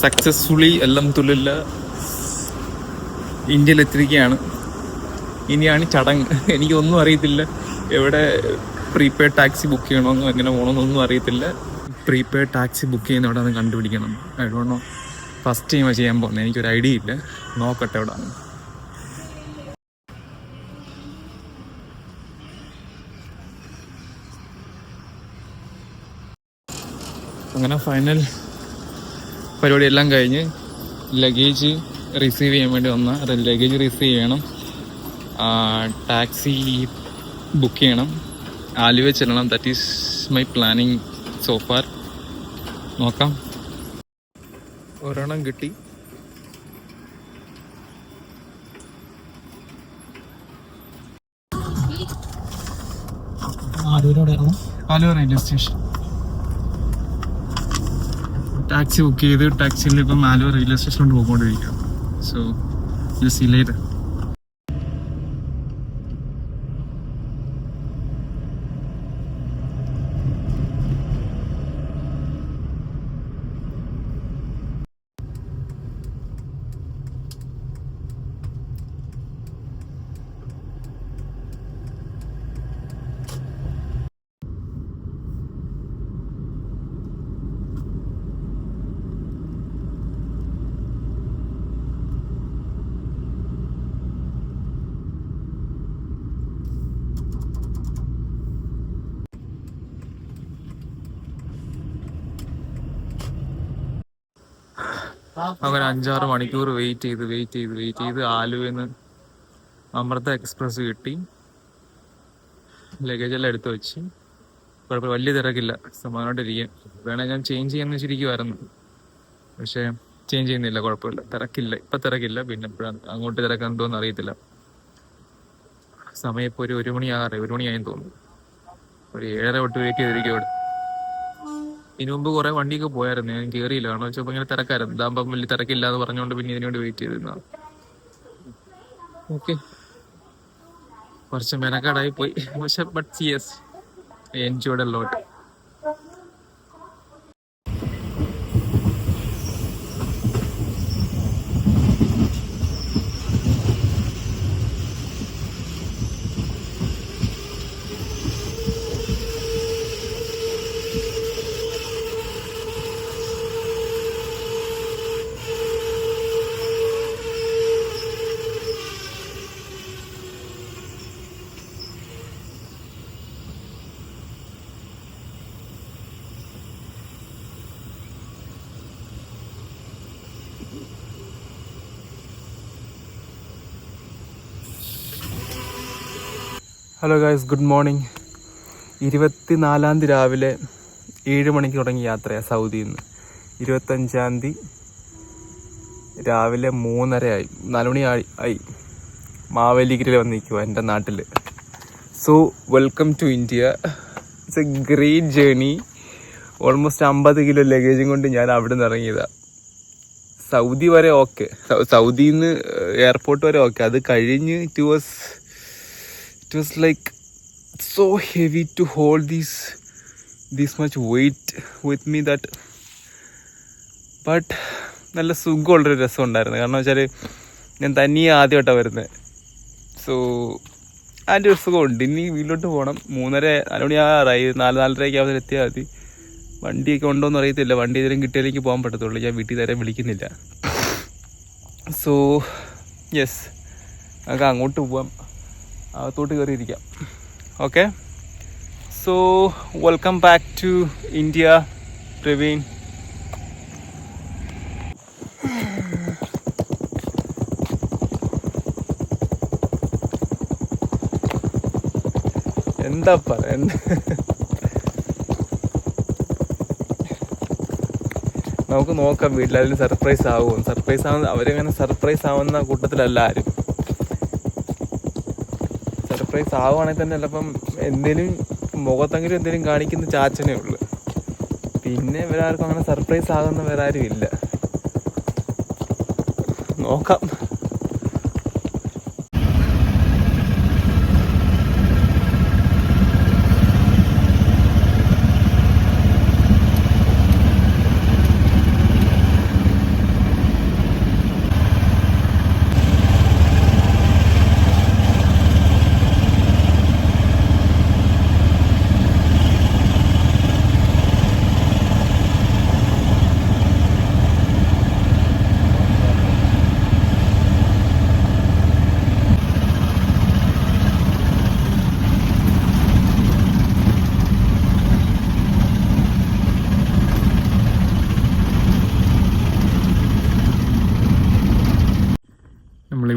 Successfully അൽഹംദുലില്ലാ ഇന്ത്യയിലെത്തിയിരിക്കുകയാണ്. ഇനിയാണ് ചടങ്ങ്. എനിക്കൊന്നും അറിയത്തില്ല എവിടെ പ്രീപെയ്ഡ് ടാക്സി ബുക്ക് ചെയ്യണമെന്നോ എങ്ങനെ പോകണമെന്നൊന്നും അറിയത്തില്ല. പ്രീപെയ്ഡ് ടാക്സി ബുക്ക് ചെയ്യുന്ന എവിടെ നിന്ന് കണ്ടുപിടിക്കണം. I don't know. ഫസ്റ്റ് ടൈമാണ് ചെയ്യാൻ പോകുന്നത്. എനിക്കൊരു ഐഡിയ ഇല്ല. നോക്കട്ടെ എവിടെയാണ്. അങ്ങനെ ഫൈനൽ പരിപാടിയെല്ലാം കഴിഞ്ഞ് ലഗേജ് റിസീവ് ചെയ്യാൻ വേണ്ടി വന്ന ലഗേജ് റിസീവ് ചെയ്യണം, ടാക്സി ബുക്ക് ചെയ്യണം, ആലുവ ചെല്ലണം. That is my planning so far. നോക്കാം. ഒരെണ്ണം കിട്ടി. Aluva railway station. Taxi book ചെയ്ത് ടാക്സിയിൽ ഇപ്പം ആലുവ റെയിൽവേ സ്റ്റേഷനിലോട്ട് പോയിക്കൊണ്ടിരിക്കുക. So see later. അങ്ങനെ 5-6 മണിക്കൂർ വെയിറ്റ് ചെയ്ത് ആലുവയിൽ നിന്ന് അമൃത എക്സ്പ്രസ് കിട്ടി. ലഗേജെല്ലാം എടുത്ത് വെച്ച് കുഴപ്പമില്ല, വലിയ തിരക്കില്ല, സമാനമായിട്ടിരിക്കും. വേണേൽ ഞാൻ ചേഞ്ച് ചെയ്യാന്ന് വെച്ചിരിക്കുമായിരുന്നു, പക്ഷേ ചേഞ്ച് ചെയ്യുന്നില്ല. കുഴപ്പമില്ല, തിരക്കില്ല. ഇപ്പം തിരക്കില്ല. പിന്നെ എപ്പോഴാണ് അങ്ങോട്ട് തിരക്കാൻ എന്തോന്ന് അറിയത്തില്ല. സമയം ഇപ്പോൾ ഒരു മണിയാകാറേ, 1 മണിയായെന്ന് തോന്നുന്നു. ഒരു 7:30 തൊട്ട് വെയിറ്റ് ചെയ്തിരിക്കും ഇവിടെ. ഇതിനു മുമ്പ് കുറെ വണ്ടിയൊക്കെ പോയായിരുന്നു, ഞാൻ കയറിയില്ല. കാരണം വെച്ചപ്പോൾ ഇങ്ങനെ തിരക്കായിരുന്നു. ഇതാകുമ്പം വലിയ തിരക്കില്ല എന്ന് പറഞ്ഞുകൊണ്ട് പിന്നെ ഇതിനുവേണ്ടി വെയിറ്റ് ചെയ്തിരുന്നതാണ്. ഓക്കെ, കുറച്ച് മെനക്കാടായി പോയി, പക്ഷെ but yes I enjoyed a lot. Hello guys, good morning. 24-ാം തീയതി രാവിലെ 7 മണിക്ക് തുടങ്ങിയ യാത്രയാണ് സൗദിയിൽ നിന്ന്. 25-ാം തീയതി രാവിലെ 3:30 4 മണി ആയി മാവേലിക്കരയിൽ വന്ന് നിൽക്കുക എൻ്റെ നാട്ടിൽ. So welcome to India. It's a great journey. Almost 50 kilo ലഗേജും കൊണ്ട് ഞാൻ അവിടെ നിന്ന് ഇറങ്ങിയതാണ്. സൗദി വരെ ഓക്കെ, സൗദിയിൽ നിന്ന് എയർപോർട്ട് വരെ ഓക്കെ. അത് കഴിഞ്ഞ് it was like so heavy to hold this much weight with me that, but നല്ല സുഖമുള്ളൊരു രസം ഉണ്ടായിരുന്നു. കാരണം വെച്ചാൽ ഞാൻ തനിയെ ആദ്യമായിട്ടാണ് വരുന്നത്. സോ അതിൻ്റെ ഒരു സുഖമുണ്ട്. ഇനി വീട്ടിലോട്ട് പോകണം. 3:30 4 മണി ആറായി. 4-4:30 ആവുമ്പോൾ എത്തിയാൽ മതി. വണ്ടിയൊക്കെ ഉണ്ടോയെന്ന് അറിയത്തില്ല. വണ്ടി ഏതെങ്കിലും കിട്ടിയാലേക്ക് പോകാൻ പറ്റത്തുള്ളൂ. ഞാൻ വീട്ടിൽ തരാൻ വിളിക്കുന്നില്ല. സോ യെസ്, നമുക്ക് അങ്ങോട്ട് പോവാം, അകത്തോട്ട് കയറിയിരിക്കാം. Okay, so welcome back to India Praveen. എന്താ പറയാ, നമുക്ക് നോക്കാം വീട്ടിൽ അതിന് സർപ്രൈസ് ആവുമോ. സർപ്രൈസ് ആവുന്ന അവരങ്ങനെ സർപ്രൈസ് ആവുന്ന കൂട്ടത്തിലല്ല ആരും. സർപ്രൈസ് ആവുകയാണെങ്കിൽ തന്നെ ചിലപ്പം എന്തെങ്കിലും മുഖത്തെങ്കിലും എന്തെങ്കിലും കാണിക്കുന്ന ചാച്ചനേ ഉള്ളു. പിന്നെ ഇവരാർക്കും അങ്ങനെ സർപ്രൈസ് ആകുന്ന വേറെ ആരും ഇല്ല. നോക്കാം.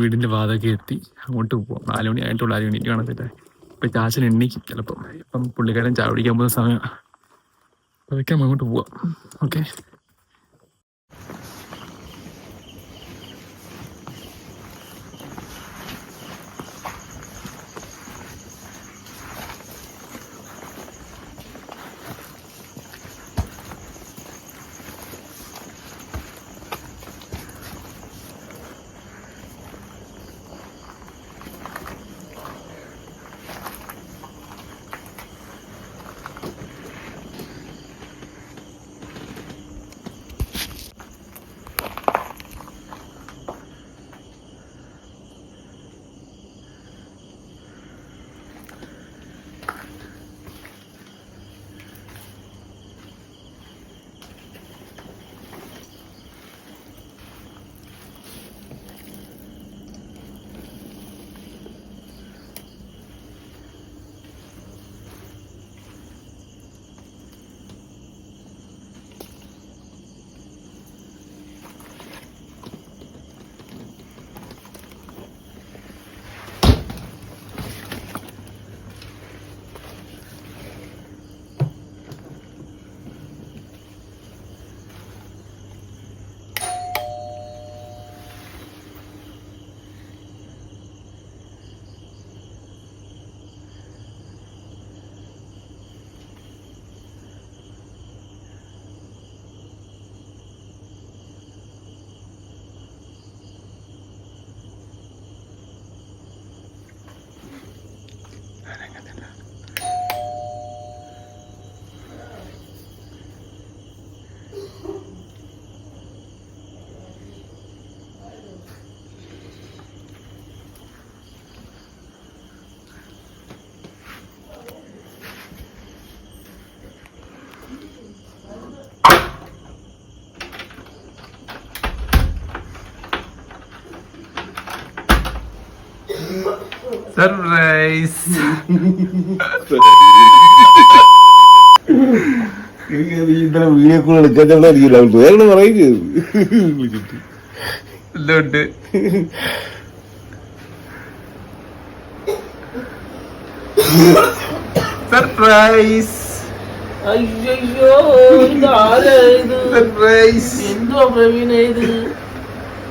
വീടിന്റെ വാതൊക്കെ എത്തി. അങ്ങോട്ട് പോവാം. 4 മണി ആയിട്ടുള്ള 4 മണിക്ക് കാണത്തില്ല. ഇപ്പൊ ചാച്ചൻ എണ്ണിക്കും ചിലപ്പം. ഇപ്പം പുള്ളിക്കാരൻ ചായ കുടിക്കാൻ പോകുന്ന സമയം. അതൊക്കെ അങ്ങോട്ട് പോവാം. ഓക്കെ. സർപ്രൈസ്. വീഡിയോ കോൾ എടുക്കാൻ പറയുന്നത് എന്തുകൊണ്ട് സർപ്രൈസ്. അയ്യോ സർപ്രൈസ്. എന്തോ പ്രവീണ ഇത്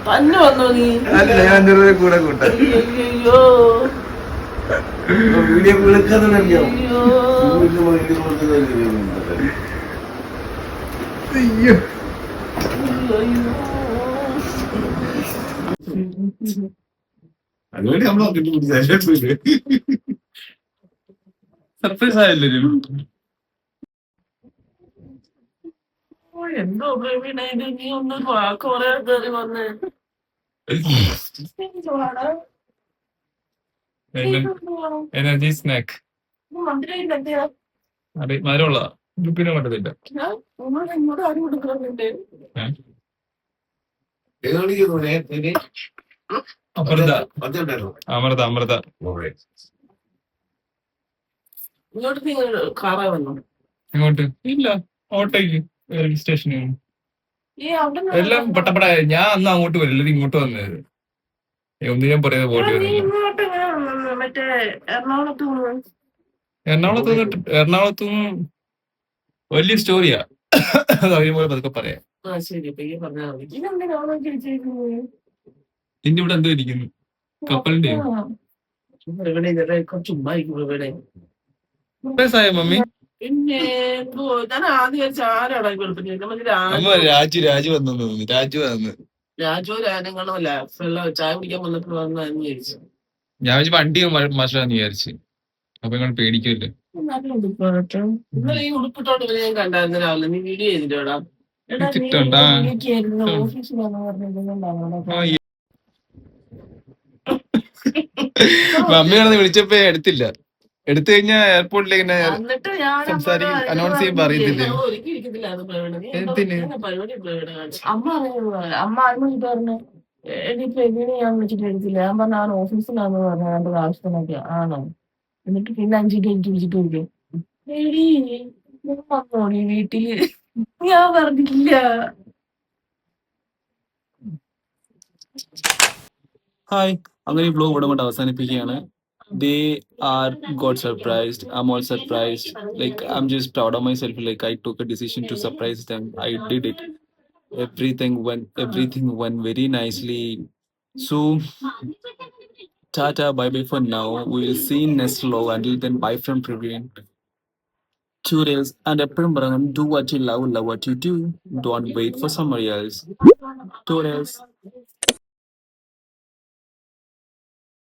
തന്നെ വന്നോ നീ? അല്ല, ഞാൻ കൂടെ കൂട്ടാ. അയ്യോ വീഡിയോ കോൾ എടുക്കാൻ അയ്യോ. അതുകൊണ്ട് നമ്മളെ സർപ്രൈസ് ആയല്ലോ. എന്തോ പ്രവീണ ഇത് നീ ഒന്ന് കൊറേ കയറി വന്നേ. എനർജി സ്നാക്ക് അതെ, മരമുള്ള പിന്നെ പറ്റത്തില്ല. ഇങ്ങോട്ട് ആരും കൊടുക്കുന്നുണ്ട്. അമൃത അമൃത അമൃത. ഇങ്ങോട്ട് നീ കാറാ വന്നു. ഇങ്ങോട്ട് ഇല്ല, ഓട്ടോയ്ക്ക് റെയിൽവേ സ്റ്റേഷനിൽ എല്ലാം പട്ടപ്പട. ഞാൻ അന്ന് അങ്ങോട്ട് വരില്ല, ഇങ്ങോട്ട് വന്നത്. ഒന്ന് ഞാൻ പറയുന്നത് പോയിട്ട് മറ്റേ എറണാകുളത്ത് എറണാകുളത്തുനിന്ന് വലിയ സ്റ്റോറിയാ. അത് പോലെ പതുക്കെ പറയാം. ഇനി ഇവിടെ എന്തോ ഇരിക്കുന്നു, കപ്പലിന്റെ. മമ്മി പിന്നെ ഞാൻ ആദ്യം ചാരാടാ അമ്മ രാജു വന്നു. രാജോ രാനങ്ങളോ ചായ കുടിക്കാൻ വന്നപ്പോൾ വന്നു വിചാരിച്ചു. ഞാൻ വണ്ടി മാഷാന്ന് വിചാരിച്ചു. അപ്പൊ നിങ്ങൾ പേടിക്കുമല്ലോ. ഇന്നലെ ഈ ഉടുപ്പിട്ടോണ്ട് ഞാൻ കണ്ടായിരുന്നു രാവിലെ. നീ വീഡിയോ ചെയ്തിട്ടോടാ? മമ്മിയാണെന്ന് വിളിച്ചപ്പോ എടുത്തില്ല. എടുത്തു കഴിഞ്ഞാ എയർപോർട്ടിലേക്ക് അനൗൺസ് ചെയ്യുമ്പോ അറിയത്തില്ലേ. അമ്മ പറഞ്ഞു എടി പ്രവീണ ഞാൻ വിളിച്ചിട്ട് എടുത്തില്ല. ഞാൻ പറഞ്ഞ ആ ഓഫീസിലാന്ന് പറഞ്ഞു രണ്ട് ആവശ്യത്തിനൊക്കെ ആണോ. എന്നിട്ട് പിന്നെ 5 മിനിറ്റ് വിളിച്ചിട്ട് വിളിക്കും. എടി വന്നോടി വീട്ടില്. ഞാൻ പറഞ്ഞില്ല. ഹായ്, അങ്ങനെ ഈ വ്ലോഗ് ഇവിടെ കൊണ്ട് അവസാനിപ്പിക്കുകയാണ്. They are got surprised. I'm all surprised. Like I'm just proud of myself. Like I took a decision to surprise them. I did it. Everything went very nicely. So tata, bye bye for now. We will see in next vlog. Until then, bye from Praveen. Toodles and എപ്പോഴും പറയണം, do what you love what you do. Don't wait for somebody else. Toodles.